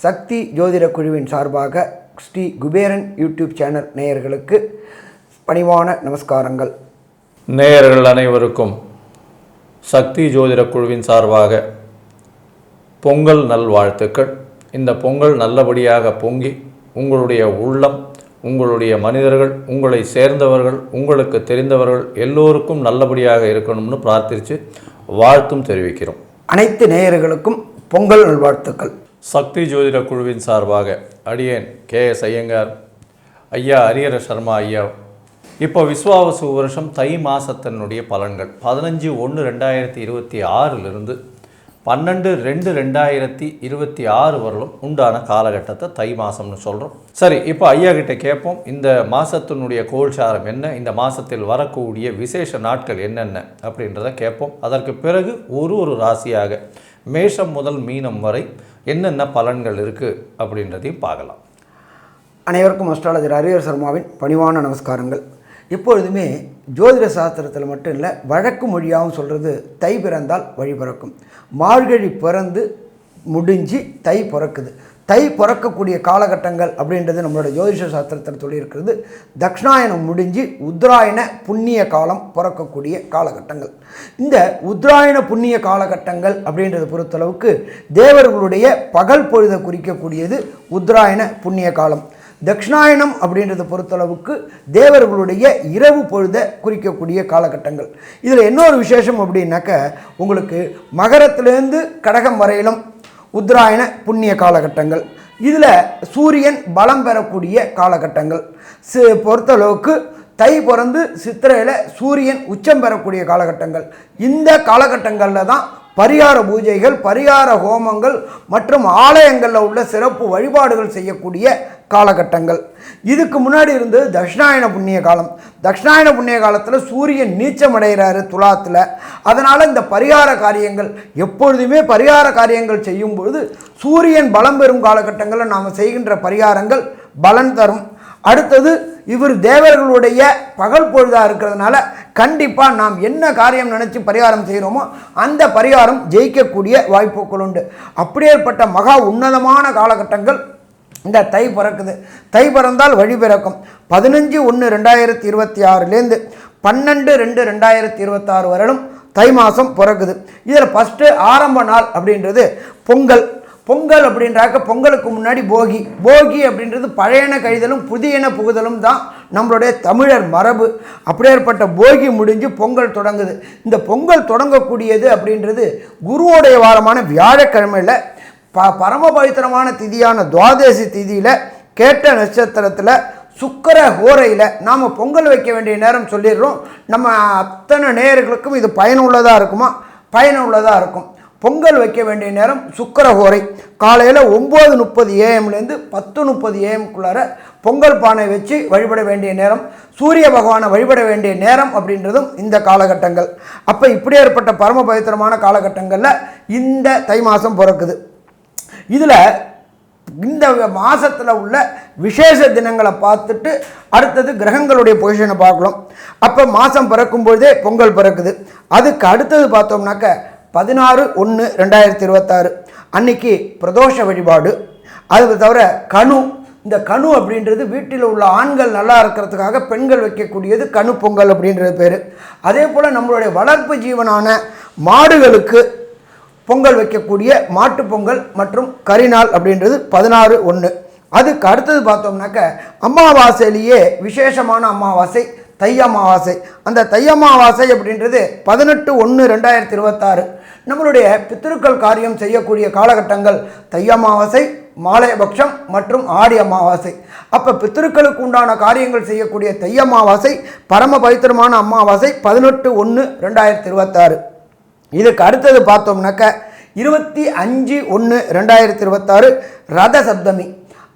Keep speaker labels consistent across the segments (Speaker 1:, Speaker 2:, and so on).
Speaker 1: சக்தி ஜோதிட குழுவின் சார்பாக ஸ்ரீ குபேரன் யூடியூப் சேனல் நேயர்களுக்கு பணிவான நமஸ்காரங்கள்.
Speaker 2: நேயர்கள் அனைவருக்கும் சக்தி ஜோதிட குழுவின் சார்பாக பொங்கல் நல்வாழ்த்துக்கள். இந்த பொங்கல் நல்லபடியாக பொங்கி உங்களுடைய உள்ளம், உங்களுடைய மனிதர்கள், உங்களை சேர்ந்தவர்கள், உங்களுக்கு தெரிந்தவர்கள் எல்லோருக்கும் நல்லபடியாக இருக்கணும்னு பிரார்த்தித்து வாழ்த்தும் தெரிவிக்கிறோம்.
Speaker 1: அனைத்து நேயர்களுக்கும் பொங்கல் நல்வாழ்த்துக்கள்.
Speaker 2: சக்தி ஜோதிட குழுவின் சார்பாக அடியேன் KS ஐயங்கார் ஐயா, ஹரிஹர சர்மா ஐயா. இப்போ விஸ்வாவசு வருஷம் தை மாதத்தினுடைய பலன்கள் 15/1/2026 12/2/2026 வரலும் உண்டான காலகட்டத்தை தை மாதம்னு சொல்கிறோம். சரி, இப்போ ஐயா கிட்ட கேட்போம், இந்த மாதத்தினுடைய கோல்சாரம் என்ன, இந்த மாதத்தில் வரக்கூடிய விசேஷ நாட்கள் என்னென்ன அப்படின்றத கேட்போம். அதற்கு பிறகு ஒரு ராசியாக மேஷம் முதல் மீனம் வரை என்னென்ன பலன்கள் இருக்குது அப்படின்றதையும் பார்க்கலாம்.
Speaker 1: அனைவருக்கும் அஸ்ட்ராலஜர் ஹரிஹர சர்மாவின் பணிவான நமஸ்காரங்கள். எப்பொழுதுமே ஜோதிட சாஸ்திரத்தில் மட்டும் இல்லை, வழக்கு மொழியாகவும் சொல்கிறது தை பிறந்தால் வழி பிறக்கும். மார்கழி பிறந்து முடிஞ்சு தை பிறக்குது. தை பிறக்கக்கூடிய காலகட்டங்கள் அப்படின்றது நம்மளோட ஜோதிஷ சாஸ்திரத்தில் சொல்லியிருக்கிறது. தக்ஷணாயனம் முடிஞ்சு உத்தராயண புண்ணிய காலம் பிறக்கக்கூடிய காலகட்டங்கள். இந்த உத்தராயண புண்ணிய காலகட்டங்கள் அப்படின்றத பொறுத்தளவுக்கு தேவர்களுடைய பகல் பொழுதை குறிக்கக்கூடியது உத்தராயண புண்ணிய காலம். தக்ஷணாயனம் அப்படின்றத பொறுத்தளவுக்கு தேவர்களுடைய இரவு பொழுதை குறிக்கக்கூடிய காலகட்டங்கள். இதில் இன்னொரு விசேஷம் அப்படின்னாக்க, உங்களுக்கு மகரத்திலேருந்து கடகம் வரையிலும் உத்தராயண புண்ணிய காலகட்டங்கள். இதில் சூரியன் பலம் பெறக்கூடிய காலகட்டங்கள். பொறுத்தளவுக்கு தை பிறந்து சித்திரையில் சூரியன் உச்சம் பெறக்கூடிய காலகட்டங்கள். இந்த காலகட்டங்களில் தான் பரிகார பூஜைகள், பரிகார ஹோமங்கள் மற்றும் ஆலயங்களில் உள்ள சிறப்பு வழிபாடுகள் செய்யக்கூடிய காலகட்டங்கள். இதுக்கு முன்னாடி இருந்தது தட்சிணாயன புண்ணிய காலம். தட்சிணாயன புண்ணிய காலத்தில் சூரியன் நீச்சம் அடைகிறாரு துலாத்தில். அதனால் இந்த பரிகார காரியங்கள், எப்பொழுதுமே பரிகார காரியங்கள் செய்யும் பொழுது சூரியன் பலம் பெறும் காலகட்டங்களில் நாம் செய்கின்ற பரிகாரங்கள் பலன் தரும். அடுத்தது, இவர் தேவர்களுடைய பகல் பொழுதாக இருக்கிறதுனால கண்டிப்பாக நாம் என்ன காரியம் நினச்சி பரிகாரம் செய்கிறோமோ அந்த பரிகாரம் ஜெயிக்கக்கூடிய வாய்ப்புகள் உண்டு. அப்படியேற்பட்ட மகா உன்னதமான காலகட்டங்கள் இந்த தை பிறக்குது. தை பிறந்தால் வழி பிறக்கும். 15/1/2026 12/2/2026 வரலும் தை மாதம் பிறக்குது. இதில் ஃபஸ்ட்டு ஆரம்ப நாள் அப்படின்றது பொங்கல். பொங்கல் அப்படின்றாக்க பொங்கலுக்கு முன்னாடி போகி. போகி அப்படின்றது பழையன கழிதலும் புதியன புகுதலும் தான் நம்மளுடைய தமிழர் மரபு. அப்படியேற்பட்ட போகி முடிஞ்சு பொங்கல் தொடங்குது. இந்த பொங்கல் தொடங்கக்கூடியது அப்படின்றது குருவோடைய வாரமான வியாழக்கிழமையில் பரம பவித்திரமான திதியான துவாதசி திதியில் கேட்ட நட்சத்திரத்தில் சுக்கிர ஹோரையில் நாம் பொங்கல் வைக்க வேண்டிய நேரம் சொல்லிடுறோம். நம்ம அத்தனை நேயர்களுக்கும் இது பயனுள்ளதாக இருக்குமா? பயனுள்ளதாக இருக்கும். பொங்கல் வைக்க வேண்டிய நேரம் சுக்கிர ஹோரை. காலையில் 9:30 AM - 10:30 AM பொங்கல் பானை வச்சு வழிபட வேண்டிய நேரம், சூரிய பகவானை வழிபட வேண்டிய நேரம் அப்படின்றதும் இந்த காலகட்டங்கள். அப்போ இப்படி ஏற்பட்ட பரம பவித்திரமான காலகட்டங்களில் இந்த தை மாதம் பிறக்குது. இதில் இந்த மாதத்தில் உள்ள விசேஷ தினங்களை பார்த்துட்டு அடுத்தது கிரகங்களுடைய பொசிஷனை பார்க்கலாம். அப்போ மாதம் பிறக்கும்போதே பொங்கல் பிறக்குது. அதுக்கு அடுத்தது பார்த்தோம்னாக்க 16/1/2026 அன்னைக்கு பிரதோஷ வழிபாடு. அது தவிர கணு. இந்த கணு அப்படின்றது வீட்டில் உள்ள ஆண்கள் நல்லா இருக்கிறதுக்காக பெண்கள் வைக்கக்கூடியது கணு பொங்கல் அப்படின்றது பேர். அதே போல் நம்மளுடைய வளர்ப்பு ஜீவனான மாடுகளுக்கு பொங்கல் வைக்கக்கூடிய மாட்டு பொங்கல் மற்றும் கரிநாள் அப்படின்றது 16/1. அதுக்கு அடுத்தது பார்த்தோம்னாக்க அமாவாசையிலேயே விசேஷமான அமாவாசை தை அமாவாசை. அந்த தை அமாவாசை அப்படின்றது 18/1/2026 நம்மளுடைய பித்திருக்கள் காரியம் செய்யக்கூடிய காலகட்டங்கள் தை அமாவாசை, மாலையபக்ஷம் மற்றும் ஆடி அமாவாசை. அப்போ பித்திருக்களுக்கு உண்டான காரியங்கள் செய்யக்கூடிய தை அமாவாசை பரம பவித்திரமான அமாவாசை 18/1/2026. இதுக்கு அடுத்தது பார்த்தோம்னாக்க 25/1/2026 ரத சப்தமி.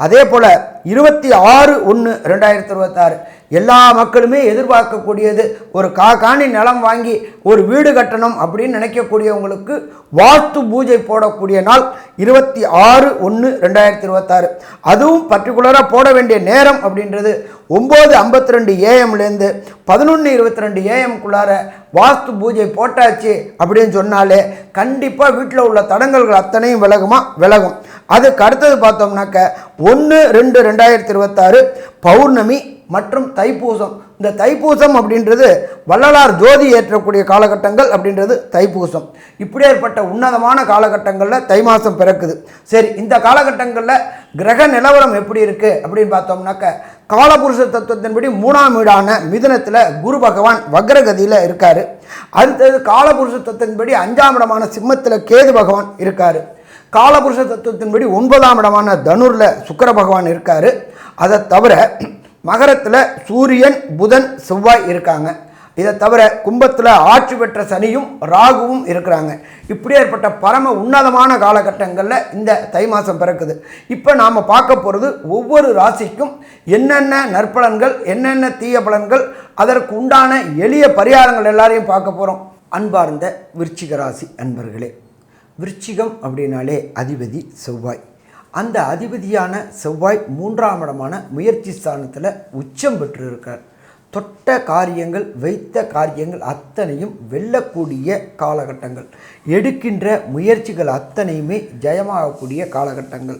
Speaker 1: அதே போல் 26/1/2026 எல்லா மக்களுமே எதிர்பார்க்கக்கூடியது. ஒரு காணி நிலம் வாங்கி ஒரு வீடு கட்டணும் அப்படின்னு நினைக்கக்கூடியவங்களுக்கு வாஸ்து பூஜை போடக்கூடிய நாள் 26/1/2026. அதுவும் பர்டிகுலராக போட வேண்டிய நேரம் அப்படின்றது 9:52 AM - 11:22 AM வாஸ்து பூஜை போட்டாச்சு அப்படின்னு சொன்னாலே கண்டிப்பாக வீட்டில் உள்ள தடங்கல்கள் அத்தனையும் விலகும். அதுக்கு அடுத்தது பார்த்தோம்னாக்க 1/2/2026 பௌர்ணமி மற்றும் தைப்பூசம். இந்த தைப்பூசம் அப்படின்றது வள்ளலார் ஜோதி ஏற்றக்கூடிய காலகட்டங்கள் அப்படின்றது தைப்பூசம். இப்படி ஏற்பட்ட உன்னதமான காலகட்டங்களில் தை மாதம் பிறக்குது. சரி, இந்த காலகட்டங்களில் கிரக நிலவரம் எப்படி இருக்குது அப்படின்னு பார்த்தோம்னாக்க காலபுருஷ தத்துவத்தின்படி 3ஆம் வீடான மிதுனத்தில் குரு பகவான் வக்ரகதியில் இருக்கார். அடுத்தது காலபுருஷ தத்துவத்தின்படி 5ஆம் இடமான சிம்மத்தில் கேது பகவான் இருக்கார். காலபுருஷ தத்துவத்தின்படி 9ஆம் இடமான தனுரில் சுக்கிர பகவான் இருக்கார். அதை தவிர மகரத்தில் சூரியன், புதன், செவ்வாய் இருக்காங்க. இதை தவிர கும்பத்தில் ஆட்சி பெற்ற சனியும் ராகுவும் இருக்கிறாங்க. இப்படி ஏற்பட்ட பரம உன்னதமான காலகட்டங்களில் இந்த தை மாதம் பிறக்குது. இப்போ நாம் பார்க்க போகிறது ஒவ்வொரு ராசிக்கும் என்னென்ன நற்பலன்கள், என்னென்ன தீய பலன்கள், அதற்கு உண்டான எளிய பரிகாரங்கள் எல்லாரையும் பார்க்க போகிறோம். அன்பார்ந்த விருச்சிக ராசி அன்பர்களே, விருச்சிகம் அப்படின்னாலே அதிபதி செவ்வாய். அந்த அதிபதியான செவ்வாய் 3ஆம் இடமான முயற்சி ஸ்தானத்தில் உச்சம் பெற்று இருக்கார். தொட்ட காரியங்கள், வைத்த காரியங்கள் அத்தனையும் வெல்லக்கூடிய காலகட்டங்கள், எடுக்கின்ற முயற்சிகள் அத்தனையுமே ஜெயமாகக்கூடிய காலகட்டங்கள்.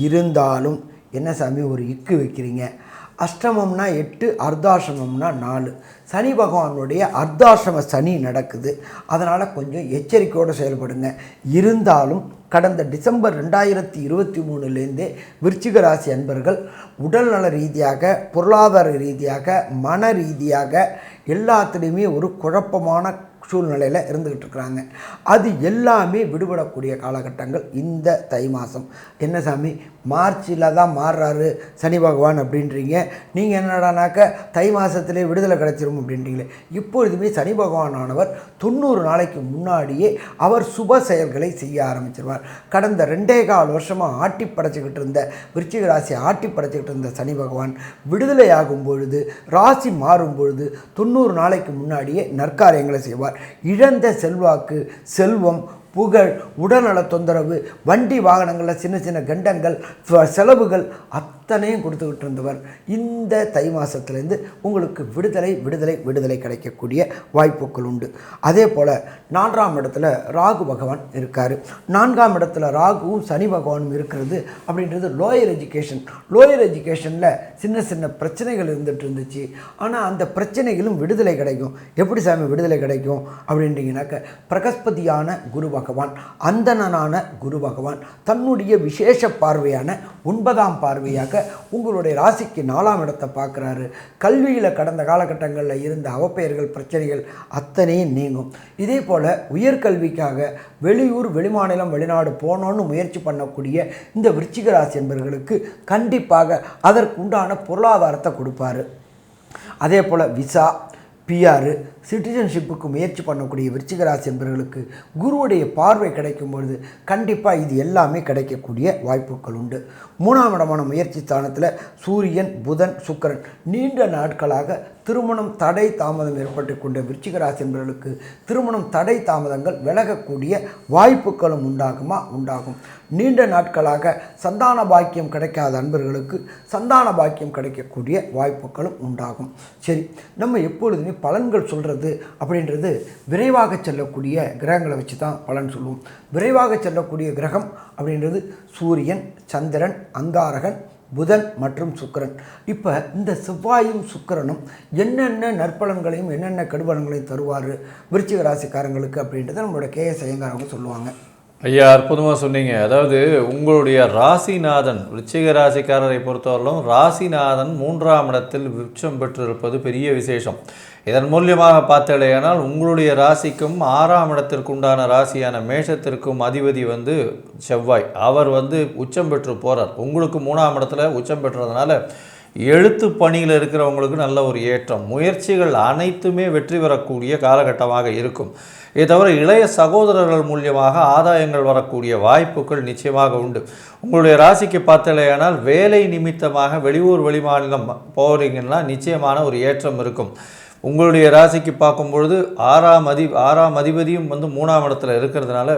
Speaker 1: இருந்தாலும் என்ன சாமி ஒரு இக்கு வைக்கிறீங்க, அஷ்டமம்னா 8, அர்த்தாசிரமம்னா 4. சனி பகவானுடைய அர்த்தாசிரம சனி நடக்குது. அதனால் கொஞ்சம் எச்சரிக்கையோடு செயல்படுங்க. இருந்தாலும் கடந்த டிசம்பர் 2023 விருச்சிக ராசி அன்பர்கள் உடல்நல ரீதியாக, பொருளாதார ரீதியாக, மன ரீதியாக எல்லாத்துலேயுமே ஒரு குழப்பமான சூழ்நிலையில் இருந்துக்கிட்டு இருக்கிறாங்க. அது எல்லாமே விடுபடக்கூடிய காலகட்டங்கள் இந்த தை மாதம். என்ன சாமி மார்ச்சில் தான் மாறுறாரு சனி பகவான் அப்படின்றீங்க, நீங்கள் என்னடானாக்க தை மாதத்திலே விடுதலை கிடைச்சிரும் அப்படின்றீங்களே. இப்பொழுதுமே சனி பகவானானவர் 90 நாளைக்கு முன்னாடியே அவர் சுப செயல்களை செய்ய ஆரம்பிச்சிருவார். கடந்த 2.25 வருஷமாக ஆட்டி படைச்சிக்கிட்டு இருந்த விருச்சிக ராசி ஆட்டி படைச்சிக்கிட்டு இருந்த சனி பகவான் விடுதலை ஆகும் பொழுது, ராசி மாறும் பொழுது 90 நாளைக்கு முன்னாடியே நற்காரியங்களை செய்வார். இழந்த செல்வாக்கு, செல்வம், புகழ், உடல்நல தொந்தரவு, வண்டி வாகனங்களில் சின்ன சின்ன கண்டங்கள், செலவுகள் அத்தனையும் கொடுத்துக்கிட்டு இருந்தவர் இந்த தை மாதத்துலேருந்து உங்களுக்கு விடுதலை கிடைக்கக்கூடிய வாய்ப்புகள் உண்டு. அதே போல் 4ஆம் இடத்துல ராகு பகவான் இருக்கார். 4ஆம் இடத்துல ராகுவும் சனி பகவானும் இருக்கிறது அப்படின்றது லோயர் எஜுகேஷனில் சின்ன சின்ன பிரச்சனைகள் இருந்துகிட்டு இருந்துச்சு. ஆனால் அந்த பிரச்சனைகளும் விடுதலை கிடைக்கும். எப்படி சாமி விடுதலை கிடைக்கும் அப்படின்றீங்கன்னாக்க பிரகஸ்பதியான குரு பகவான், அந்தணனான குரு பகவான் தன்னுடைய விசேஷ பார்வையான 9ஆம் பார்வையாக உங்களுடைய ராசிக்கு 4ஆம் இடத்தை பார்க்குறாரு. கல்வியில் கடந்த காலகட்டங்களில் இருந்த அவப்பெயர்கள், பிரச்சனைகள் அத்தனையும் நீங்கும். இதே போல் உயர்கல்விக்காக வெளியூர், வெளிமாநிலம், வெளிநாடு போனோன்னு முயற்சி பண்ணக்கூடிய இந்த விருச்சிக ராசி என்பவர்களுக்கு கண்டிப்பாக அதற்குண்டான பொருளாதாரத்தை கொடுப்பாரு. அதே போல் விசா, பிஆர், சிட்டிசன்ஷிப்புக்கு முயற்சி பண்ணக்கூடிய விருச்சிக ராசி என்பவர்களுக்கு குருவுடைய பார்வை கிடைக்கும் பொழுது கண்டிப்பாக இது எல்லாமே கிடைக்கக்கூடிய வாய்ப்புகள் உண்டு. 3ஆம் இடமான முயற்சி ஸ்தானத்தில் சூரியன், புதன், சுக்கிரன் நீண்ட நாட்களாக திருமணம் தடை தாமதம் ஏற்பட்டு கொண்ட விருச்சிக ராசி என்பவர்களுக்கு திருமணம் தடை தாமதங்கள் விலகக்கூடிய வாய்ப்புகளும் உண்டாகும். நீண்ட நாட்களாக சந்தான பாக்கியம் கிடைக்காத அன்பர்களுக்கு சந்தான பாக்கியம் கிடைக்கக்கூடிய வாய்ப்புகளும் உண்டாகும். சரி, நம்ம எப்பொழுதுமே பலன்கள் சொல்கிறது அப்படின்றது விரைவாக செல்லக்கூடிய கிரகங்களை வச்சு தான் பலன் சொல்லுவோம். விரைவாக செல்லக்கூடிய கிரகம் அப்படின்றது சூரியன், சந்திரன், அங்காரகன், புதன் மற்றும் சுக்கிரன். இப்போ இந்த செவ்வாயும் சுக்கிரனும் என்னென்ன நற்பலன்களையும் என்னென்ன கெடுபலன்களையும் தருவார் விருச்சிக ராசிக்காரங்களுக்கு அப்படின்றத நம்மளோட கேஎஸ் ஐயங்கார் அவங்க சொல்லுவாங்க.
Speaker 2: ஐயா, அற்புதமாக சொன்னீங்க. அதாவது உங்களுடைய ராசிநாதன், விருச்சிக ராசிக்காரரை பொறுத்தவரையிலும் ராசிநாதன் 3ஆம் இடத்தில் உச்சம் பெற்றிருப்பது பெரிய விசேஷம். இதன் மூலியமாக பார்த்தலையானால் உங்களுடைய ராசிக்கும் 6ஆம் இடத்திற்கு உண்டான ராசியான மேஷத்திற்கும் அதிபதி செவ்வாய், அவர் உச்சம் பெற்று போகிறார். உங்களுக்கு 3ஆம் இடத்துல உச்சம் பெற்றதுனால எழுத்து பணியில் இருக்கிறவங்களுக்கு நல்ல ஒரு ஏற்றம், முயற்சிகள் அனைத்துமே வெற்றி பெறக்கூடிய காலகட்டமாக இருக்கும். இதை தவிர இளைய சகோதரர்கள் மூலியமாக ஆதாயங்கள் வரக்கூடிய வாய்ப்புகள் நிச்சயமாக உண்டு. உங்களுடைய ராசிக்கு பார்த்தலையானால் வேலை நிமித்தமாக வெளியூர் வெளிமாநிலம் போகிறீங்கன்னா நிச்சயமான ஒரு ஏற்றம் இருக்கும். உங்களுடைய ராசிக்கு பார்க்கும்பொழுது ஆறாம் அதிபதியும் 3ஆம் இடத்துல இருக்கிறதுனால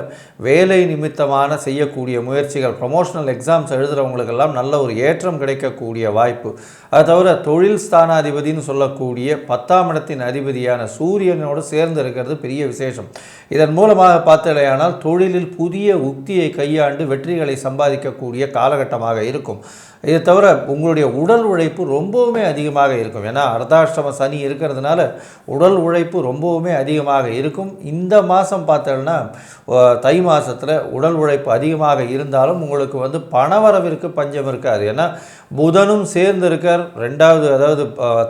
Speaker 2: வேலை நிமித்தமான செய்யக்கூடிய முயற்சிகள், ப்ரொமோஷனல் எக்ஸாம்ஸ் எழுதுகிறவங்களுக்கெல்லாம் நல்ல ஒரு ஏற்றம் கிடைக்கக்கூடிய வாய்ப்பு. அது தவிர தொழில் ஸ்தானாதிபதினு சொல்லக்கூடிய 10ஆம் இடத்தின் அதிபதியான சூரியனோடு சேர்ந்து இருக்கிறது பெரிய விசேஷம். இதன் மூலமாக பார்த்தலையானால் தொழிலில் புதிய உக்தியை கையாண்டு வெற்றிகளை சம்பாதிக்கக்கூடிய காலகட்டமாக இருக்கும். இதை தவிர உங்களுடைய உடல் உழைப்பு ரொம்பவுமே அதிகமாக இருக்கும். ஏன்னா அர்த்தாஷ்டம சனி இருக்கிறதுனால உடல் உழைப்பு ரொம்பவுமே அதிகமாக இருக்கும். இந்த மாதம் பார்த்தோன்னா தை மாதத்தில் உடல் உழைப்பு அதிகமாக இருந்தாலும் உங்களுக்கு பணவரவிற்கு பஞ்சம் இருக்காது. ஏன்னா புதனும் சேர்ந்து இருக்கார். அதாவது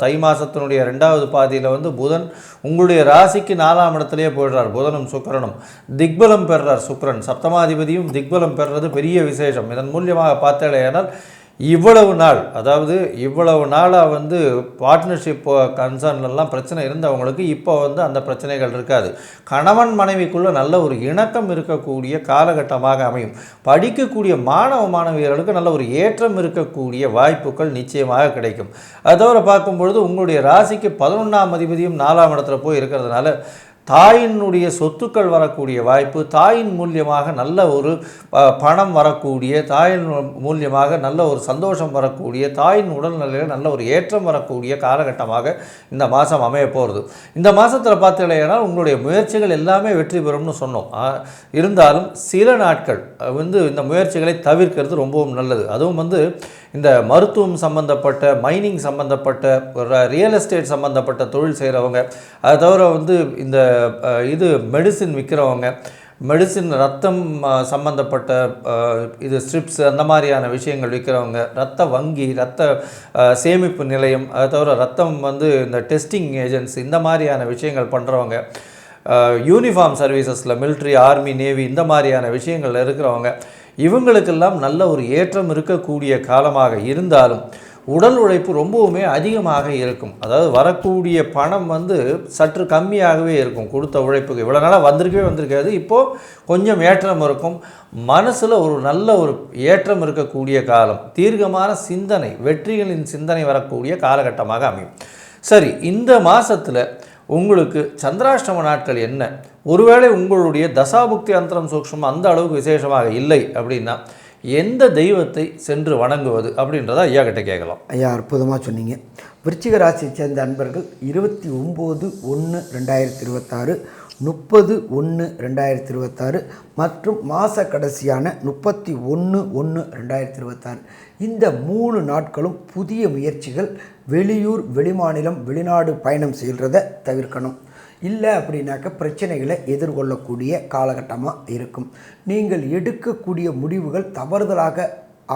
Speaker 2: தை மாதத்தினுடைய 2வது பாதியில் புதன் உங்களுடைய ராசிக்கு 4ஆம் இடத்துலேயே போயிடுறார். புதனும் சுக்கிரனும் திக்பலம் பெறுறார். சுக்கிரன் சப்தமாதிபதியும் திக்பலம் பெறுறது பெரிய விசேஷம். இதன் மூலியமாக பார்த்தேனால் இவ்வளவு நாளாக பார்ட்னர்ஷிப் கன்சர்ன்லாம் பிரச்சனை இருந்தவங்களுக்கு இப்போ அந்த பிரச்சனைகள் இருக்காது. கணவன் மனைவிக்குள்ளே நல்ல ஒரு இணக்கம் இருக்கக்கூடிய காலகட்டமாக அமையும். படிக்கக்கூடிய மாணவியர்களுக்கு நல்ல ஒரு ஏற்றம் இருக்கக்கூடிய வாய்ப்புகள் நிச்சயமாக கிடைக்கும். அதோடு பார்க்கும்பொழுது உங்களுடைய ராசிக்கு 11ஆம் அதிபதியும் 4ஆம் இடத்துல போய் இருக்கிறதுனால தாயினுடைய சொத்துக்கள் வரக்கூடிய வாய்ப்பு, தாயின் மூலியமாக நல்ல ஒரு பணம் வரக்கூடிய, தாயின் மூலியமாக நல்ல ஒரு சந்தோஷம் வரக்கூடிய, தாயின் உடல்நிலையில் நல்ல ஒரு ஏற்றம் வரக்கூடிய காலகட்டமாக இந்த மாதம் அமைய போகிறது. இந்த மாதத்தில் பார்த்தீங்கன்னா உங்களுடைய முயற்சிகள் எல்லாமே வெற்றி பெறும்னு சொன்னோம். இருந்தாலும் சில நாட்கள் இந்த முயற்சிகளை தவிர்க்கிறது ரொம்பவும் நல்லது. அதுவும் இந்த மருத்துவம் சம்பந்தப்பட்ட, மைனிங் சம்பந்தப்பட்ட, ரியல் எஸ்டேட் சம்பந்தப்பட்ட தொழில் செய்கிறவங்க, அதை தவிர இந்த மெடிசின் விற்கிறவங்க, மெடிசின் ரத்தம் சம்பந்தப்பட்ட ஸ்ட்ரிப்ஸ் அந்த மாதிரியான விஷயங்கள் விற்கிறவங்க, ரத்த வங்கி, ரத்த சேமிப்பு நிலையம், அதை தவிர ரத்தம் இந்த டெஸ்டிங் ஏஜென்சி இந்த மாதிரியான விஷயங்கள் பண்ணுறவங்க, யூனிஃபார்ம் சர்வீசஸில் மிலிட்ரி, ஆர்மி, நேவி இந்த மாதிரியான விஷயங்கள் இருக்கிறவங்க, இவங்களுக்கெல்லாம் நல்ல ஒரு ஏற்றம் இருக்கக்கூடிய காலமாக இருந்தாலும் உடல் உழைப்பு ரொம்பவுமே அதிகமாக இருக்கும். அதாவது வரக்கூடிய பணம் சற்று கம்மியாகவே இருக்கும். கொடுத்த உழைப்புக்கு இவ்வளோ நாளாக வந்திருக்காது. இப்போது கொஞ்சம் ஏற்றம் இருக்கும். மனசில் ஒரு நல்ல ஒரு ஏற்றம் இருக்கக்கூடிய காலம். தீர்க்கமான சிந்தனை, வெற்றிகளின் சிந்தனை வரக்கூடிய காலகட்டமாக அமையும். சரி, இந்த மாதத்தில் உங்களுக்கு சந்திராஷ்டம நாட்கள் என்ன? ஒருவேளை உங்களுடைய தசாபுக்தி அந்தரம் சூக்ஷ்மம் அந்த அளவுக்கு விசேஷமாக இல்லை அப்படின்னா எந்த தெய்வத்தை சென்று வணங்குவது அப்படின்றத ஐயா கிட்ட கேட்கலாம்.
Speaker 1: ஐயா, அற்புதமாக சொன்னீங்க. விருச்சிக ராசியை சேர்ந்த அன்பர்கள் 29/1/2026, 30/1/2026 மற்றும் மாத கடைசியான 31/1/2026 இந்த 3 நாட்களும் புதிய முயற்சிகள், வெளியூர், வெளிமாநிலம், வெளிநாடு பயணம் செய்கிறத தவிர்க்கணும். இல்லை அப்படின்னாக்க பிரச்சனைகளை எதிர்கொள்ளக்கூடிய காலகட்டமாக இருக்கும். நீங்கள் எடுக்கக்கூடிய முடிவுகள் தவறுதலாக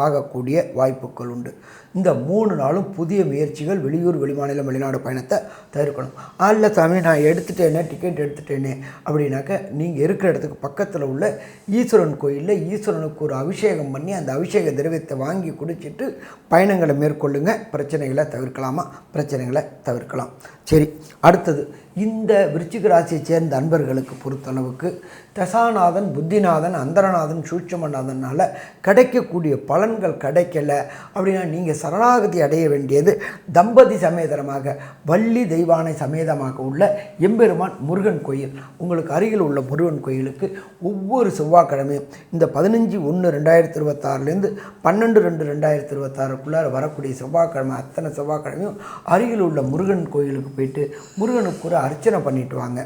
Speaker 1: ஆகக்கூடிய வாய்ப்புகள் உண்டு. இந்த 3 நாளும் புதிய முயற்சிகள், வெளியூர், வெளிமாநிலம், வெளிநாடு பயணத்தை தவிர்க்கணும். அல்ல சாமி, நான் எடுத்துட்டேனே, டிக்கெட் எடுத்துட்டேனே அப்படின்னாக்க நீங்கள் இருக்கிற இடத்துக்கு பக்கத்தில் உள்ள ஈஸ்வரன் கோயிலில் ஈஸ்வரனுக்கு ஒரு அபிஷேகம் பண்ணி அந்த அபிஷேக திரவியத்தை வாங்கி குடிச்சிட்டு பயணங்களை மேற்கொள்ளுங்க. பிரச்சனைகளை தவிர்க்கலாமா? பிரச்சனைகளை தவிர்க்கலாம். சரி, அடுத்தது இந்த விருச்சிக ராசியை சேர்ந்த அன்பர்களுக்கு பொறுத்தளவுக்கு தசாநாதன், புத்திநாதன், அந்தரநாதன், சூட்சமநாதனால் கிடைக்கக்கூடிய பலன்கள் கிடைக்கல அப்படின்னா நீங்கள் சரணாகதி அடைய வேண்டியது தம்பதி சமேதரமாக வள்ளி தெய்வானை சமேதமாக உள்ள எம்பெருமான் முருகன் கோயில். உங்களுக்கு அருகில் உள்ள முருகன் கோயிலுக்கு ஒவ்வொரு செவ்வாய்க்கிழமையும் இந்த 15/1/2026 12/2/2026 வரக்கூடிய செவ்வாய்க்கிழமை அத்தனை செவ்வாய்க்கிழமையும் அருகில் உள்ள முருகன் கோயிலுக்கு போயிட்டு முருகனுக்கு ஒரு அர்ச்சனை பண்ணிட்டு வாங்க.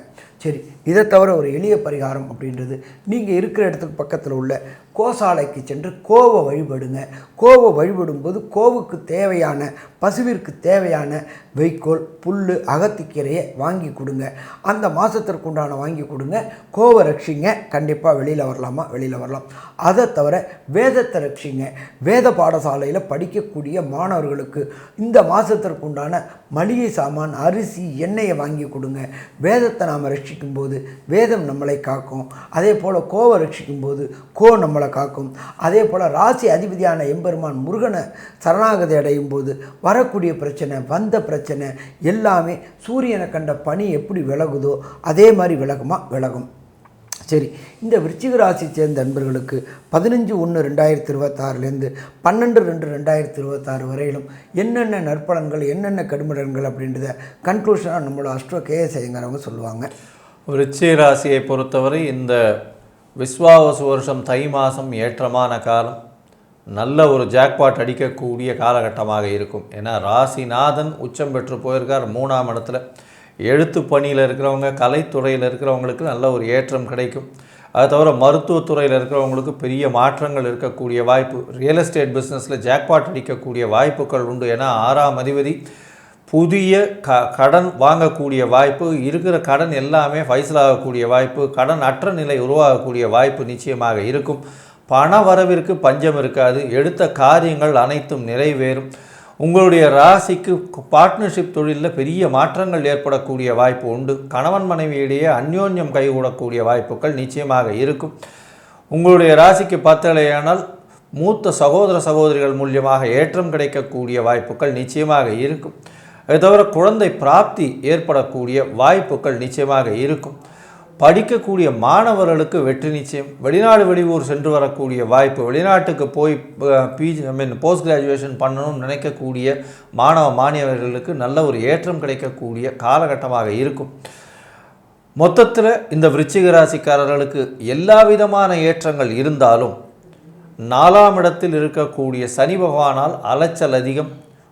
Speaker 1: சரி, இதை தவிர ஒரு எளிய பரிகாரம் அப்படின்றது, நீங்கள் இருக்கிற இடத்துக்கு பக்கத்தில் உள்ள கோசாலைக்கு சென்று கோவை வழிபடுங்க. கோவை வழிபடும்போது கோவுக்கு தேவையான, பசுவிற்கு தேவையான வைக்கோல், புல், அகத்திக்கீரையை வாங்கி கொடுங்க. அந்த மாதத்திற்கு உண்டான வாங்கி கொடுங்க. கோவை ரட்சிங்க. கண்டிப்பாக வெளியில் வரலாம். அதை தவிர வேதத்தை ரட்சிங்க. வேத பாடசாலையில் படிக்கக்கூடிய மாணவர்களுக்கு இந்த மாதத்திற்கு உண்டான மளிகை சாமான், அரிசி, எண்ணெயை வாங்கி கொடுங்க. கொடுங்க. வேதத்தை நாம் ரட்சிக்கும் போது வேதம் நம்மளை காக்கும். அதே போல் கோவை ரட்சிக்கும் போது கோ நம்மளை காக்கும். அதே போல் ராசி அதிபதியான எம்பெருமான் முருகனை சரணாகதி அடையும் போது வரக்கூடிய பிரச்சனை, வந்த பிரச்சனை எல்லாமே சூரியனை கண்ட பனி எப்படி விலகுதோ அதே மாதிரி விலகும். சரி, இந்த விருச்சிக ராசி சேர்ந்த நண்பர்களுக்கு 15/1/2026 12/2/2026 வரையிலும் என்னென்ன நற்பலன்கள், என்னென்ன கடுமடன்கள் அப்படின்றத கன்க்ளூஷனாக நம்மளோட அஸ்ட்ரோ கேஎஸ் ஐயங்காரவங்க சொல்லுவாங்க.
Speaker 2: விருச்சிக ராசியை பொறுத்தவரை இந்த விஸ்வாவசு வருஷம் தை மாதம் ஏற்றமான காலம், நல்ல ஒரு ஜாக்பாட் அடிக்கக்கூடிய காலகட்டமாக இருக்கும். ஏன்னா ராசிநாதன் உச்சம் பெற்று போயிருக்கார் 3ஆம் இடத்துல. எழுத்து பணியில் இருக்கிறவங்க, கலைத்துறையில் இருக்கிறவங்களுக்கு நல்ல ஒரு ஏற்றம் கிடைக்கும். அது தவிர மருத்துவத்துறையில் இருக்கிறவங்களுக்கு பெரிய மாற்றங்கள் இருக்கக்கூடிய வாய்ப்பு, ரியல் எஸ்டேட் பிஸ்னஸில் ஜாக்பாட் அடிக்கக்கூடிய வாய்ப்புகள் உண்டு. ஏன்னா 6ஆம் அதிபதி புதிய கடன் வாங்கக்கூடிய வாய்ப்பு, இருக்கிற கடன் எல்லாமே ஃபைசலாகக்கூடிய வாய்ப்பு, கடன் அற்ற நிலை உருவாகக்கூடிய வாய்ப்பு நிச்சயமாக இருக்கும். பண வரவிற்கு பஞ்சம் இருக்காது. எடுத்த காரியங்கள் அனைத்தும் நிறைவேறும். உங்களுடைய ராசிக்கு பார்ட்னர்ஷிப் தொழிலில் பெரிய மாற்றங்கள் ஏற்படக்கூடிய வாய்ப்பு உண்டு. கணவன் மனைவியிடையே அந்யோன்யம் கைகூடக்கூடிய வாய்ப்புகள் நிச்சயமாக இருக்கும். உங்களுடைய ராசிக்கு பார்த்தலையானால் மூத்த சகோதர சகோதரிகள் மூலியமாக ஏற்றம் கிடைக்கக்கூடிய வாய்ப்புகள் நிச்சயமாக இருக்கும். அது தவிர குழந்தை பிராப்தி ஏற்படக்கூடிய வாய்ப்புகள் நிச்சயமாக இருக்கும். படிக்கக்கூடிய மாணவர்களுக்கு வெற்றி நிச்சயம். வெளிநாடு வெளியூர் சென்று வரக்கூடிய வாய்ப்பு, வெளிநாட்டுக்கு போய் போஸ்ட் கிராஜுவேஷன் பண்ணணும்னு நினைக்கக்கூடிய மாணவ மாணவியர்களுக்கு நல்ல ஒரு ஏற்றம் கிடைக்கக்கூடிய காலகட்டமாக இருக்கும். மொத்தத்தில் இந்த விருச்சிக ராசிக்காரர்களுக்கு எல்லா விதமான ஏற்றங்கள் இருந்தாலும் 4ஆம் இடத்தில் இருக்கக்கூடிய சனி பகவானால் அலைச்சல் அதிகம்.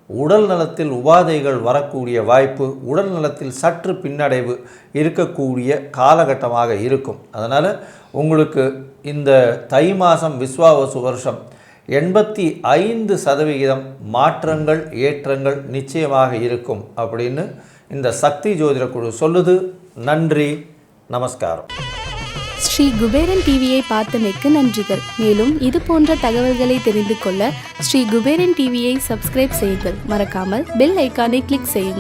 Speaker 2: உடல் நலத்தில் உபாதைகள் வரக்கூடிய வாய்ப்பு, உடல் நலத்தில் சற்று பின்னடைவு இருக்கக்கூடிய காலகட்டமாக இருக்கும். அதனால் உங்களுக்கு இந்த தை மாதம் விஸ்வாவசு வருஷம் 85% மாற்றங்கள், ஏற்றங்கள் நிச்சயமாக இருக்கும் அப்படின்னு இந்த சக்தி ஜோதிட குழு சொல்லுது. நன்றி, நமஸ்காரம்.
Speaker 3: ஸ்ரீ குபேரன் டிவியை பார்த்தமைக்கு நன்றிகள். மேலும் இது போன்ற தகவல்களை தெரிந்து கொள்ள ஸ்ரீ குபேரன் டிவியை சப்ஸ்கிரைப் செய்யுங்கள். மறக்காமல் பெல் ஐக்கானை கிளிக் செய்யுங்கள்.